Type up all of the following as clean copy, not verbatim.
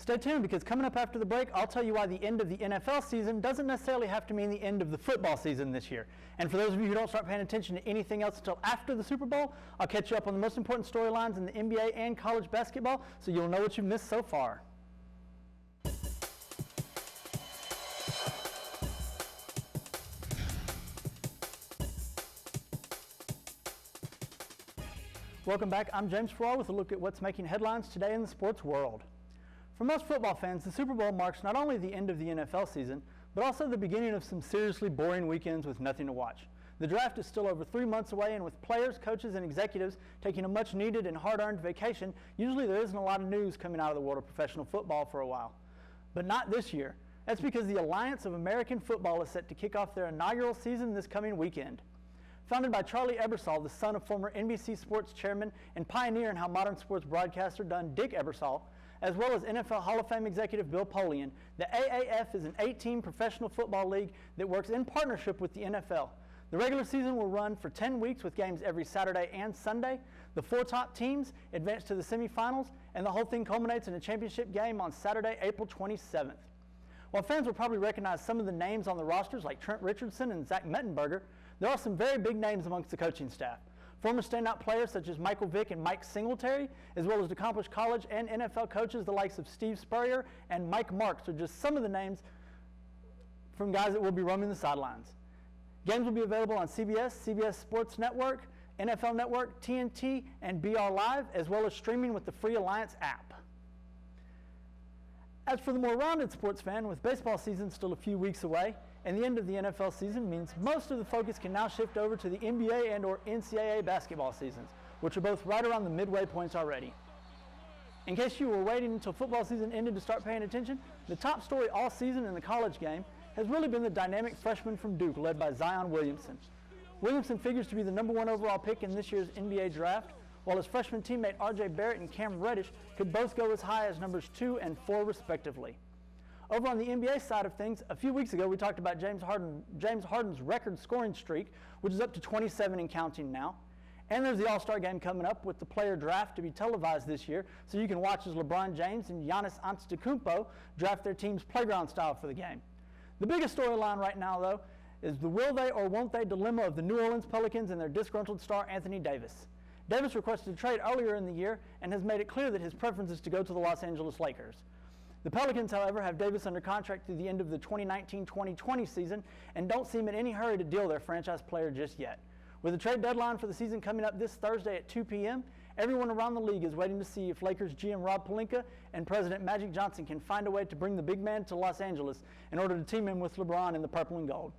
Stay tuned, because coming up after the break, I'll tell you why the end of the NFL season doesn't necessarily have to mean the end of the football season this year. And for those of you who don't start paying attention to anything else until after the Super Bowl, I'll catch you up on the most important storylines in the NBA and college basketball so you'll know what you've missed so far. Welcome back. I'm James Farrar with a look at what's making headlines today in the sports world. For most football fans, the Super Bowl marks not only the end of the NFL season, but also the beginning of some seriously boring weekends with nothing to watch. The draft is still over 3 months away, and with players, coaches, and executives taking a much-needed and hard-earned vacation, usually there isn't a lot of news coming out of the world of professional football for a while. But not this year. That's because the Alliance of American Football is set to kick off their inaugural season this coming weekend. Founded by Charlie Ebersol, the son of former NBC Sports chairman and pioneer in how modern sports broadcasts are done, Dick Ebersol, as well as NFL Hall of Fame executive Bill Polian, the AAF is an 8-team professional football league that works in partnership with the NFL. The regular season will run for 10 weeks with games every Saturday and Sunday. The 4 top teams advance to the semifinals, and the whole thing culminates in a championship game on Saturday, April 27th. While fans will probably recognize some of the names on the rosters like Trent Richardson and Zach Mettenberger, there are some very big names amongst the coaching staff. Former standout players such as Michael Vick and Mike Singletary, as well as accomplished college and NFL coaches the likes of Steve Spurrier and Mike Marks are just some of the names from guys that will be roaming the sidelines. Games will be available on CBS, CBS Sports Network, NFL Network, TNT, and BR Live, as well as streaming with the free Alliance app. As for the more rounded sports fan, with baseball season still a few weeks away, and the end of the NFL season means most of the focus can now shift over to the NBA and or NCAA basketball seasons, which are both right around the midway points already. In case you were waiting until football season ended to start paying attention, the top story all season in the college game has really been the dynamic freshman from Duke led by Zion Williamson. Williamson figures to be the #1 overall pick in this year's NBA draft, while his freshman teammate R.J. Barrett and Cam Reddish could both go as high as numbers 2 and 4 respectively. Over on the NBA side of things, a few weeks ago we talked about James Harden's record scoring streak, which is up to 27 and counting now. And there's the All-Star game coming up with the player draft to be televised this year, so you can watch as LeBron James and Giannis Antetokounmpo draft their team's playground style for the game. The biggest storyline right now, though, is the will they or won't they dilemma of the New Orleans Pelicans and their disgruntled star Anthony Davis. Davis requested a trade earlier in the year and has made it clear that his preference is to go to the Los Angeles Lakers. The Pelicans, however, have Davis under contract through the end of the 2019-2020 season and don't seem in any hurry to deal their franchise player just yet. With the trade deadline for the season coming up this Thursday at 2 p.m., everyone around the league is waiting to see if Lakers GM Rob Pelinka and President Magic Johnson can find a way to bring the big man to Los Angeles in order to team him with LeBron in the purple and gold.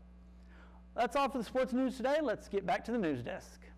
That's all for the sports news today. Let's get back to the news desk.